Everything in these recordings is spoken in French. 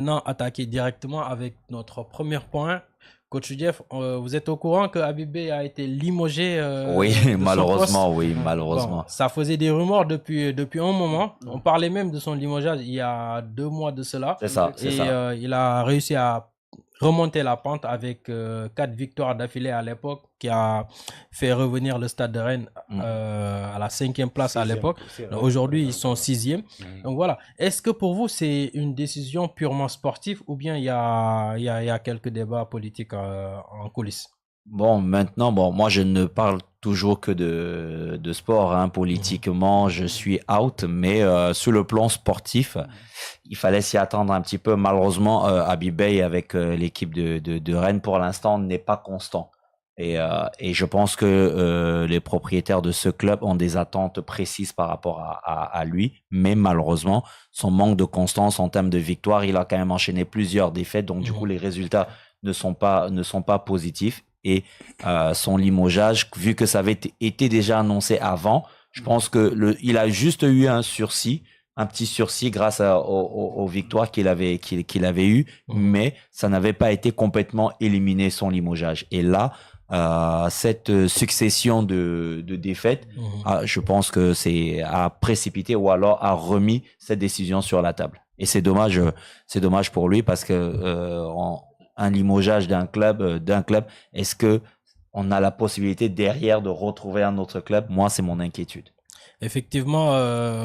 Maintenant, attaquer directement avec notre premier point. Coach Jeff, vous êtes au courant que Habibé a été limogé Oui, de son poste? malheureusement, oui, Bon, malheureusement. ça faisait des rumeurs depuis un moment. On parlait même de son limogeage il y a 2 mois de cela. C'est ça, c'est Et ça. il a réussi à remonter la pente avec 4 victoires d'affilée à l'époque, qui a fait revenir le Stade de Rennes Mm. à la 5e place à Sixième, l'époque. c'est vrai, Aujourd'hui, ils sont présentement. 6e. Mhm. Donc voilà. Est-ce que pour vous, c'est une décision purement sportive ou bien il y a quelques débats politiques en coulisses? Bon, maintenant, bon, moi, je ne parle toujours que de sport, hein. Mhm. Politiquement, je suis out, mais sur le plan sportif, il fallait s'y attendre un petit peu. Malheureusement, Abibay avec l'équipe de Rennes, pour l'instant, n'est pas constant. Et je pense que les propriétaires de ce club ont des attentes précises par rapport à lui. Mais malheureusement, son manque de constance en termes de victoire, il a quand même enchaîné plusieurs défaites. Donc, du coup, Mhm. les résultats ne sont pas positifs. Et son limogeage, vu que ça avait été déjà annoncé avant, je pense que il a juste eu un petit sursis grâce aux victoires qu'il avait eues, Mhm. mais ça n'avait pas été complètement éliminé son limogeage. Et là, cette succession de défaites, Mhm. je pense que c'est a précipité ou alors a remis cette décision sur la table. Et c'est dommage pour lui parce que un limogeage d'un club, est-ce que on a la possibilité derrière de retrouver un autre club? Moi, c'est mon inquiétude. Effectivement,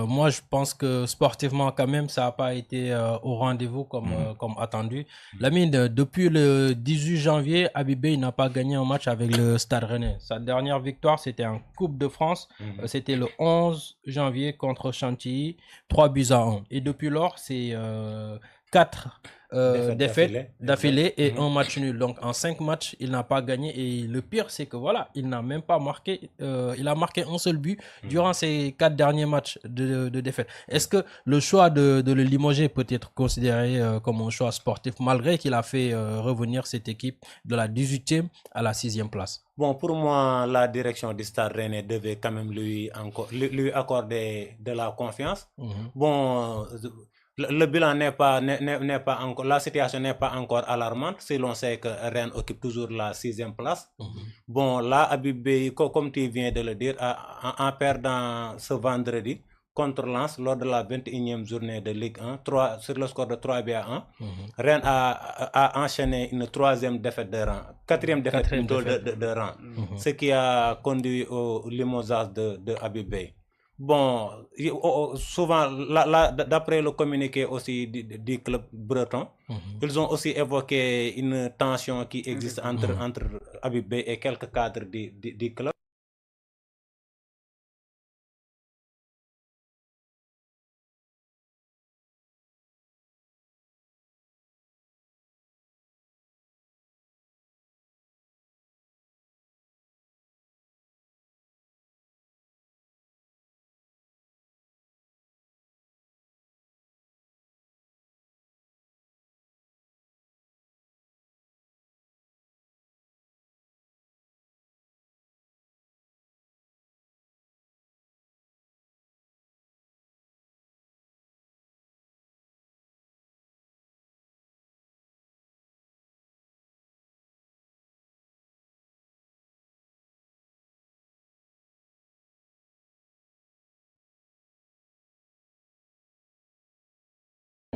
moi je pense que sportivement quand même ça n'a pas été au rendez-vous Mhm. comme attendu. Lamine, depuis le 18 janvier, Abibé il n'a pas gagné un match avec le Stade Rennais. Sa dernière victoire c'était en Coupe de France, Mhm. c'était le 11 janvier contre Chantilly, 3 buts à 1. Et depuis lors, c'est 4 Défaite défaites d'affilée, exact. d'affilée et Mhm. un match nul. Donc en 5 matchs, il n'a pas gagné. Et le pire, c'est que voilà, il n'a même pas marqué, il a marqué un seul but Mhm. durant ces 4 derniers matchs de défaite. Est-ce que le choix de le limoger peut être considéré comme un choix sportif, malgré qu'il a fait revenir cette équipe de la 18e à la 6e place? Bon, pour moi, la direction du Stade Rennais devait quand même lui accorder de la confiance. Mhm. Bon, le bilan n'est pas encore, la situation n'est pas encore alarmante si l'on sait que Rennes occupe toujours la 6e place. Mhm. Bon, là, Abibé, comme tu viens de le dire, en perdant ce vendredi contre Lens lors de la 21e journée de Ligue 1, sur le score de 3 buts à 1, Mhm. Rennes a enchaîné une troisième défaite de rang, quatrième défaite Quatrième plutôt défaite. de rang, Mhm. ce qui a conduit au limogeage de Abibé. Bon, souvent, d'après le communiqué aussi du club breton, Mhm. ils ont aussi évoqué une tension qui existe entre, Mhm. entre Abibé et quelques cadres du club.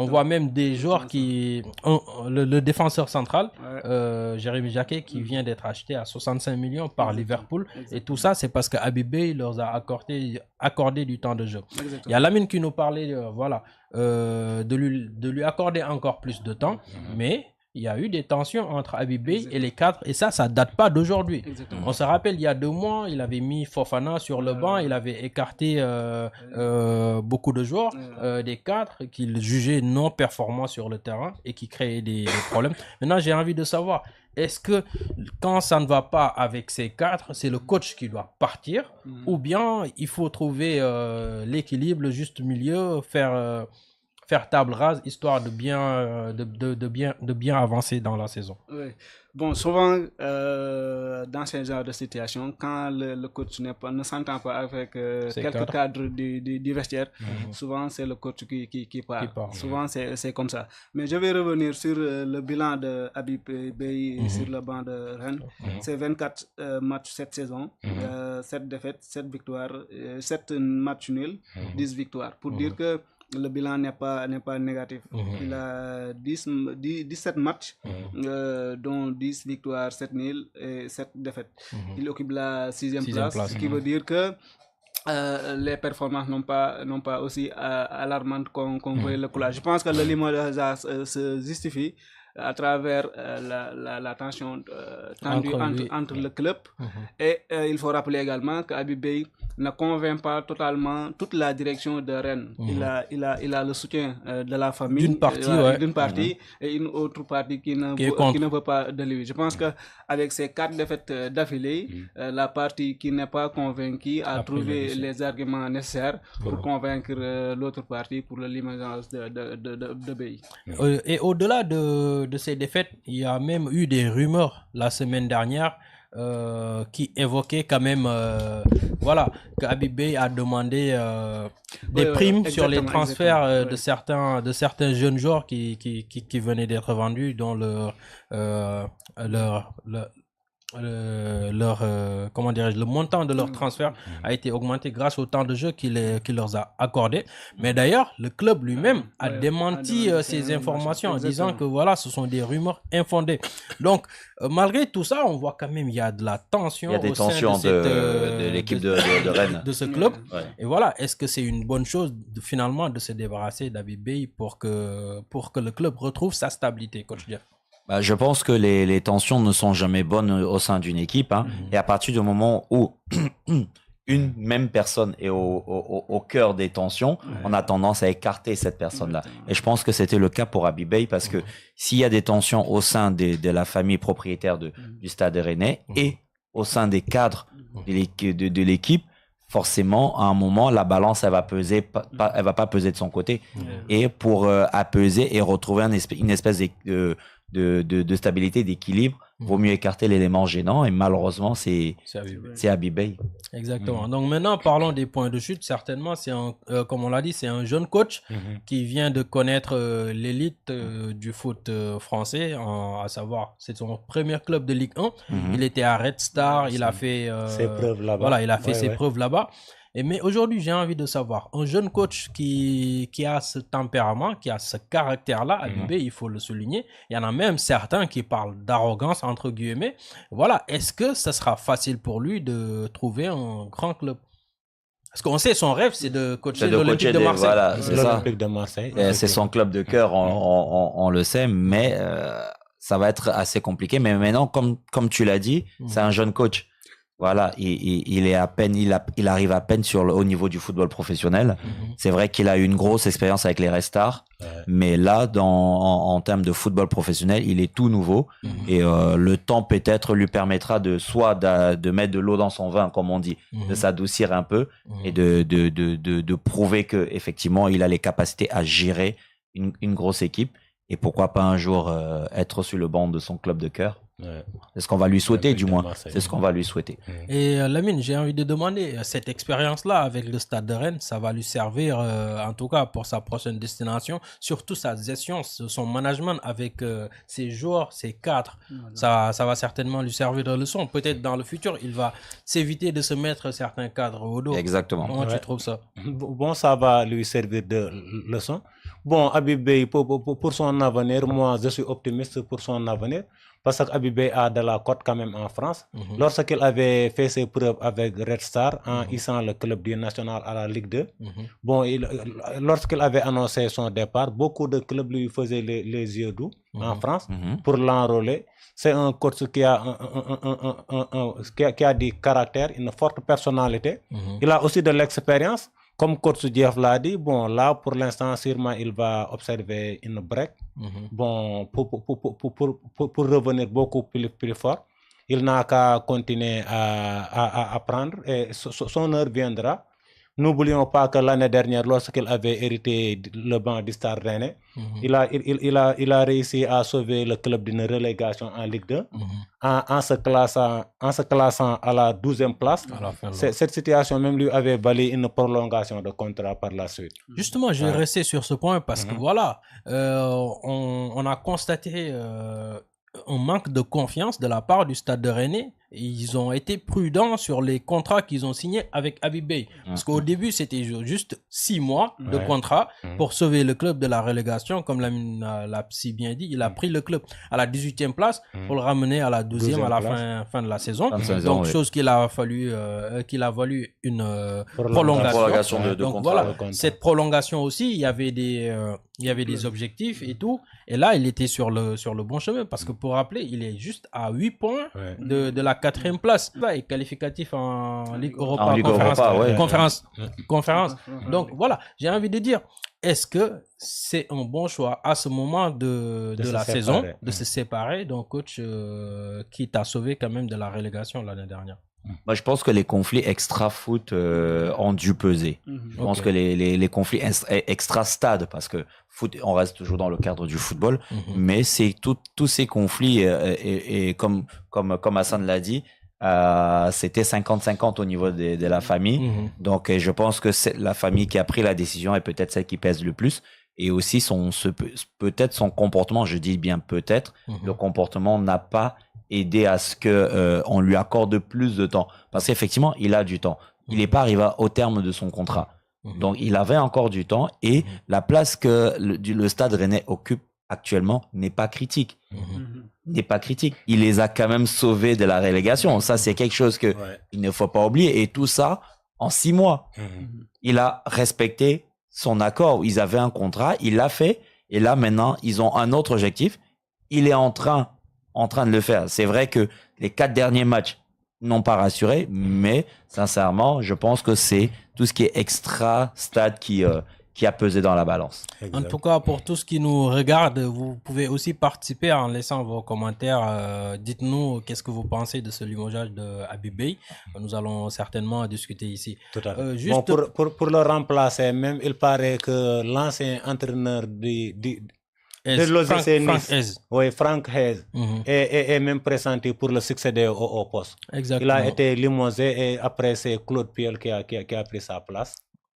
On voit même des joueurs le défenseur central, Jérémy Jacquet, qui vient d'être acheté à 65 millions par Liverpool. Et tout ça, c'est parce qu'Abibé leur a accordé du temps de jeu. Il y a Lamine qui nous parlait voilà, de lui accorder encore plus de temps, mais il y a eu des tensions entre Abibé et les cadres, et ça date pas d'aujourd'hui. On se rappelle, il y a 2 mois, il avait mis Fofana sur le banc, il avait écarté beaucoup de joueurs, des cadres qu'il jugeait non performants sur le terrain et qui créaient des problèmes. Maintenant, j'ai envie de savoir, est-ce que quand ça ne va pas avec ces cadres, c'est le coach qui doit partir, ou bien il faut trouver l'équilibre, le juste milieu, faire table rase, histoire de bien avancer dans la saison. Oui. Bon, souvent, dans ce genre de situation, quand le coach ne s'entend pas avec quelques cadres du vestiaire, souvent c'est le coach qui part. Souvent, c'est comme ça. Mais je vais revenir sur le bilan de Habib Beye sur le banc de Rennes. C'est 24 matchs cette saison, 7 défaites, 7 victoires, 7 matchs nuls, 10 victoires. Pour dire que le bilan n'est pas négatif. Il a 17 matchs, dont 10 victoires, 7 nuls et 7 défaites. Il occupe la 6e place, ce qui veut dire que les performances n'ont pas aussi alarmantes qu'on voyait le collage. Je pense que le limogeage se justifie à travers la tension tendue entre le club. Et il faut rappeler également qu'Habib Beye ne convainc pas totalement toute la direction de Rennes. Il a le soutien de la famille, d'une partie et une autre partie qui ne veut pas de lui. Je pense qu'avec ces 4 défaites d'affilée, la partie qui n'est pas convaincue a trouvé les arguments nécessaires pour convaincre l'autre partie pour le limogeage de Beye. Et au-delà de ces défaites, il y a même eu des rumeurs la semaine dernière qui évoquaient quand même que Habib Beye a demandé des primes sur les transferts de certains jeunes joueurs qui venaient d'être vendus, dont le montant de leur transfert a été augmenté grâce au temps de jeu qu'il leur a accordé. Mais d'ailleurs, le club lui-même a démenti ces informations en disant que voilà, ce sont des rumeurs infondées. Donc, malgré tout ça, on voit quand même il y a de la tension. Il y a des tensions de l'équipe de Rennes. De ce club. Et voilà, est-ce que c'est une bonne chose finalement de se débarrasser d'Habib Beye pour que le club retrouve sa stabilité, coach Jeff? Je pense que les tensions ne sont jamais bonnes au sein d'une équipe. Et à partir du moment où une même personne est au cœur des tensions, on a tendance à écarter cette personne-là. Et je pense que c'était le cas pour Habib Beye parce que s'il y a des tensions au sein de la famille propriétaire du Stade Rennais et au sein des cadres de l'équipe, forcément, à un moment, la balance, elle va pas peser de son côté. Et pour apaiser et retrouver une espèce de stabilité, d'équilibre, vaut mieux écarter l'élément gênant et malheureusement c'est Habib Beye. Exactement. Donc maintenant parlons des points de chute. Certainement comme on l'a dit, c'est un jeune coach qui vient de connaître l'élite du foot français, à savoir c'est son premier club de Ligue 1. Il était à Red Star, il a fait ses preuves là-bas. Voilà, il a fait ses preuves là-bas. Mais aujourd'hui, j'ai envie de savoir, un jeune coach qui a ce tempérament, qui a ce caractère-là, Habib Beye, il faut le souligner, il y en a même certains qui parlent d'arrogance, entre guillemets. Voilà, est-ce que ce sera facile pour lui de trouver un grand club? Parce qu'on sait, son rêve, c'est de coacher l'Olympique de Marseille. Voilà, c'est ça. L'Olympique de Marseille. C'est son club de cœur, on le sait, mais ça va être assez compliqué. Mais maintenant, comme tu l'as dit, c'est un jeune coach. Voilà, il est à peine, il arrive à peine au niveau du football professionnel. C'est vrai qu'il a eu une grosse expérience avec les Red Stars, mais là, en termes de football professionnel, il est tout nouveau et le temps peut-être lui permettra de mettre de l'eau dans son vin, comme on dit, de s'adoucir un peu et de prouver que effectivement, il a les capacités à gérer une grosse équipe et pourquoi pas un jour être sur le banc de son club de cœur. C'est ce qu'on va lui souhaiter, du moins. C'est ce qu'on va lui souhaiter. Et Lamine, j'ai envie de demander, cette expérience-là avec le Stade de Rennes, ça va lui servir, en tout cas pour sa prochaine destination, surtout sa gestion, son management avec ses joueurs, ses cadres. Ça va certainement lui servir de leçon. Peut-être dans le futur, il va s'éviter de se mettre certains cadres au dos. Exactement. Comment tu trouves ça? Bon, ça va lui servir de leçon. Bon, Habib Beye, pour son avenir, moi, je suis optimiste pour son avenir. Parce qu'Habib Beye a de la cote quand même en France. Lorsqu'il avait fait ses preuves avec Red Star en hissant le club du national à la Ligue 2, bon, lorsqu'il avait annoncé son départ, beaucoup de clubs lui faisaient les yeux doux en France pour l'enrôler. C'est un coach qui a du caractère, une forte personnalité. Il a aussi de l'expérience. Comme coach Jeff l'a dit, bon, là, pour l'instant, sûrement, il va observer une break. Bon, pour revenir beaucoup plus fort, il n'a qu'à continuer à apprendre et son heure viendra. N'oublions pas que l'année dernière, lorsqu'il avait hérité le banc du Stade Rennais, il a réussi à sauver le club d'une relégation en Ligue 2 en se classant à la 12e place. Cette situation même lui avait valu une prolongation de contrat par la suite. Justement, je vais rester sur ce point parce que voilà, on a constaté un manque de confiance de la part du Stade de Rennais. Ils ont été prudents sur les contrats qu'ils ont signés avec Habib Beye. Parce qu'au début, c'était juste 6 mois de contrat pour sauver le club de la relégation. Comme l'a si bien dit, il a pris le club à la 18e place pour le ramener à la 12e à la fin de la saison. Donc, chose qu'il a valu une prolongation. Donc voilà, cette prolongation aussi, il y avait des objectifs et tout. Et là, il était sur le bon chemin. Parce que pour rappeler, il est juste à 8 points de la 4e place. Là, il est qualificatif en Ligue Europa. Conférence. Donc voilà, j'ai envie de dire, est-ce que c'est un bon choix à ce moment de la saison de se séparer d'un coach qui t'a sauvé quand même de la relégation l'année dernière? Moi, je pense que les conflits extra-foot ont dû peser. Je pense que les conflits extra-stade, parce que foot, on reste toujours dans le cadre du football, mais c'est tous ces conflits, et comme Hassan l'a dit, c'était 50-50 au niveau de la famille. Donc, je pense que c'est la famille qui a pris la décision est peut-être celle qui pèse le plus. Et aussi, peut-être son comportement, je dis bien peut-être, le comportement n'a pas aider à ce que on lui accorde plus de temps, parce qu'effectivement il a du temps, il n'est pas arrivé au terme de son contrat, donc il avait encore du temps, et la place que le Stade Rennais occupe actuellement n'est pas critique. Il les a quand même sauvés de la relégation. Ça, c'est quelque chose que il ne faut pas oublier, et tout ça en 6 mois. Il a respecté son accord, ils avaient un contrat, il l'a fait, et là maintenant ils ont un autre objectif, il est en train de le faire. C'est vrai que les 4 derniers matchs n'ont pas rassuré, mais sincèrement, je pense que c'est tout ce qui est extra-stade qui a pesé dans la balance. En tout cas, pour tous qui nous regardent, vous pouvez aussi participer en laissant vos commentaires. Dites-nous qu'est-ce que vous pensez de ce limogeage de Habib Beye. Nous allons certainement discuter ici. Tout à fait. Juste... Bon, pour le remplacer, même, il paraît que l'ancien entraîneur de l'OGC Nice, Franck Hez, est même pressenti pour le succéder au poste. Exactement. Il a été limogé, et après c'est Claude Puel qui a pris sa place.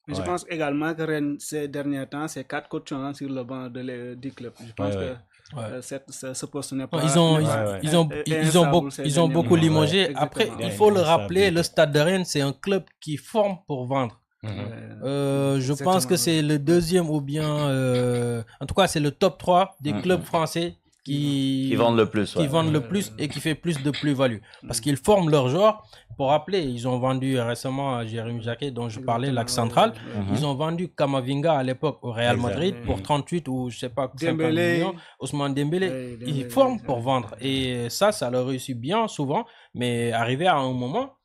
Je pense également que ces derniers temps, c'est 4 coachs sur le banc du club. Je pense que ce poste n'est pas... Ils ont beaucoup limogé. Après, il faut le rappeler, le Stade de Rennes, c'est un club qui forme pour vendre. Je pense que c'est le deuxième, ou bien en tout cas c'est le top 3 des clubs français qui vendent le plus, vendent le plus et qui fait plus de plus-value, parce qu'ils forment leurs joueurs. Pour rappeler, ils ont vendu récemment Jérémy Jacquet, dont je parlais, l'axe central. Ils ont vendu Kamavinga à l'époque au Real Madrid pour 38 ou je sais pas 50 millions. Ousmane Dembélé. Ils forment pour vendre, et ça leur réussit bien souvent, mais arrivé à un moment,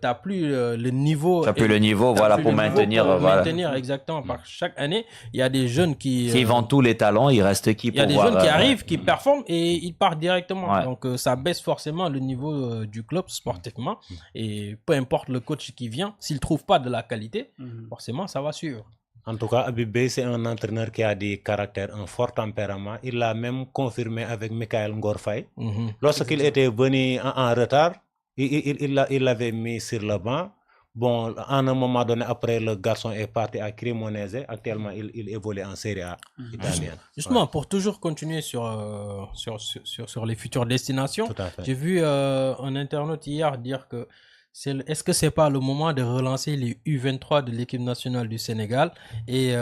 t'as plus le niveau. T'as plus le niveau, voilà, pour maintenir. Maintenir, exactement. Par chaque année, il y a des jeunes qui. S'ils vendent tous les talents, il reste qui pour voir. Il y a des jeunes qui arrivent, qui performent, et ils partent directement. Donc, ça baisse forcément le niveau du club sportivement. Et peu importe le coach qui vient, s'il trouve pas de la qualité, forcément, ça va suivre. En tout cas, Habib Beye, c'est un entraîneur qui a des caractères, un fort tempérament. Il l'a même confirmé avec Michael Ngor Faye. Lorsqu'il était venu en retard, il l'avait mis sur le banc. Bon, à un moment donné, après, le garçon est parti à Cremonese. Actuellement, il évolue en Serie A italienne. Justement, pour toujours continuer sur les futures destinations, j'ai vu un internaute hier dire que est-ce que c'est pas le moment de relancer les U23 de l'équipe nationale du Sénégal et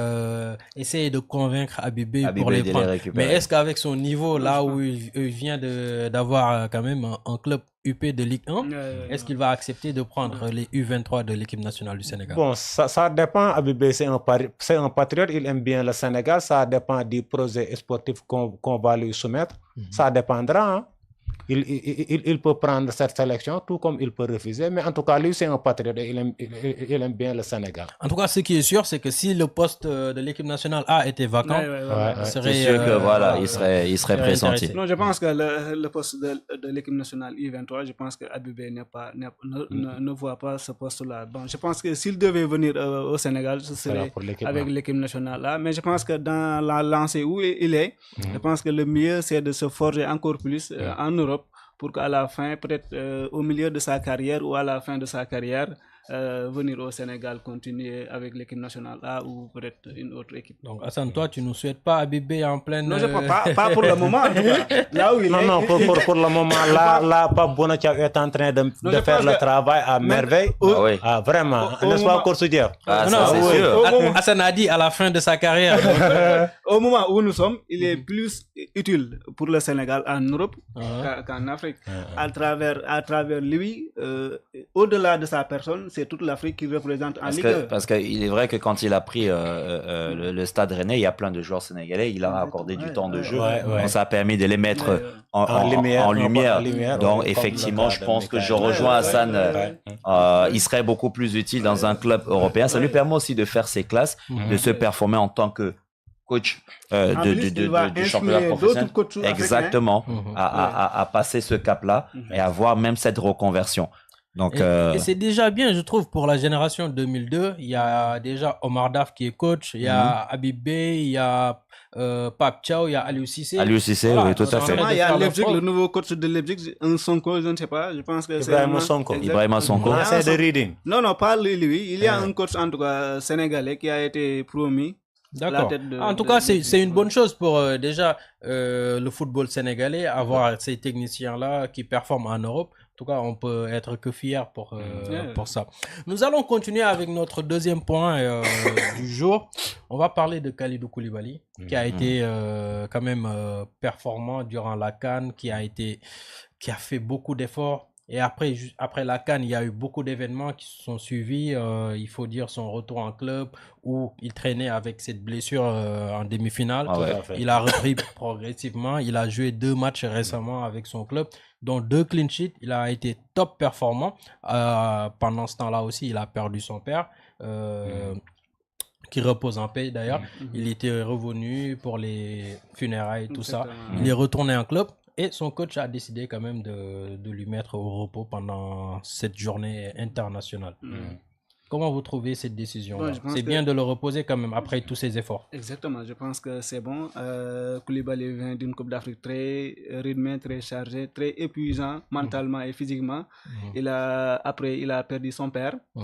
essayer de convaincre Habib Beye pour les prendre? Mais est-ce qu'avec son niveau, là où il vient d'avoir quand même un club UP de Ligue 1, est-ce qu'il va accepter de prendre les U23 de l'équipe nationale du Sénégal? Bon, ça dépend. Habib Beye, c'est un patriote, il aime bien le Sénégal. Ça dépend du projet sportif qu'on va lui soumettre. Ça dépendra. il peut prendre cette sélection, tout comme il peut refuser. Mais en tout cas, lui, c'est un patriote et il aime bien le Sénégal. En tout cas, ce qui est sûr, c'est que si le poste de l'équipe nationale A était vacant, c'est sûr que voilà, il serait pressenti. Non, je pense que le poste de l'équipe nationale U23, je pense que Abibé ne voit pas ce poste-là. Bon, je pense que s'il devait venir au Sénégal, ce serait avec l'équipe nationale là. Mais je pense que dans la lancée où il est, je pense que le mieux, c'est de se forger encore plus en Europe pour qu'à la fin, peut-être au milieu de sa carrière ou à la fin de sa carrière, venir au Sénégal continuer avec l'équipe nationale A ou peut-être une autre équipe. Donc Hassan, toi, tu ne souhaites pas Abibé en pleine... Non, je ne pas pour le moment en tout cas. Là où il est... Non, pour le moment, là Pape Bounatiao est en train de faire le travail à merveille. Vraiment, n'est-ce pas, Korsoudier? Non, c'est sûr. Hassan a dit à la fin de sa carrière. Au moment où nous sommes, il est plus utile pour le Sénégal en Europe qu'en Afrique. À travers lui, au-delà de sa personne, c'est toute l'Afrique qui représente en Ligue 1. Parce qu'il est vrai que quand il a pris le Stade Rennais, il y a plein de joueurs sénégalais, il a accordé du temps de jeu. Donc ça a permis de les mettre en lumière. Donc effectivement, je pense que je rejoins Hassan. Il serait beaucoup plus utile dans un club européen. Ça lui permet aussi de faire ses classes, de se performer en tant que coach du championnat professionnel. Exactement, à passer ce cap-là et avoir même cette reconversion. Donc, et c'est déjà bien, je trouve, pour la génération 2002. Il y a déjà Omar Daf qui est coach, il y a Abibé, il y a Pape Thiaw, il y a Aliou Cissé. Aliou Cissé, oui, tout à fait. Il y a le nouveau coach de Leipzig, un Sonko, je ne sais pas, je pense que c'est... Ibrahima Sonko. C'est de Reading. Non, pas lui. Il y a un coach, en tout cas, sénégalais qui a été promis. D'accord. En tout cas, c'est une bonne chose pour déjà le football sénégalais, avoir ces techniciens-là qui performent en Europe. En tout cas, on peut être que fiers pour ça. Nous allons continuer avec notre deuxième point du jour. On va parler de Kalidou Koulibaly, qui a été quand même performant durant la CAN, qui a fait beaucoup d'efforts. Et après la CAN, il y a eu beaucoup d'événements qui se sont suivis. Il faut dire son retour en club où il traînait avec cette blessure en demi-finale. Il a repris progressivement. Il a joué 2 matchs récemment avec son club, dont 2 clean sheets. Il a été top performant. Pendant ce temps-là aussi, il a perdu son père, qui repose en paix d'ailleurs. Il était revenu pour les funérailles et tout ça. Il est retourné en club. Et son coach a décidé quand même de lui mettre au repos pendant cette journée internationale. Comment vous trouvez cette décision? C'est bien de le reposer quand même après tous ses efforts. Exactement, je pense que c'est bon. Koulibaly vient d'une Coupe d'Afrique très rythmée, très chargée, très épuisant mentalement et physiquement. Après, il a perdu son père.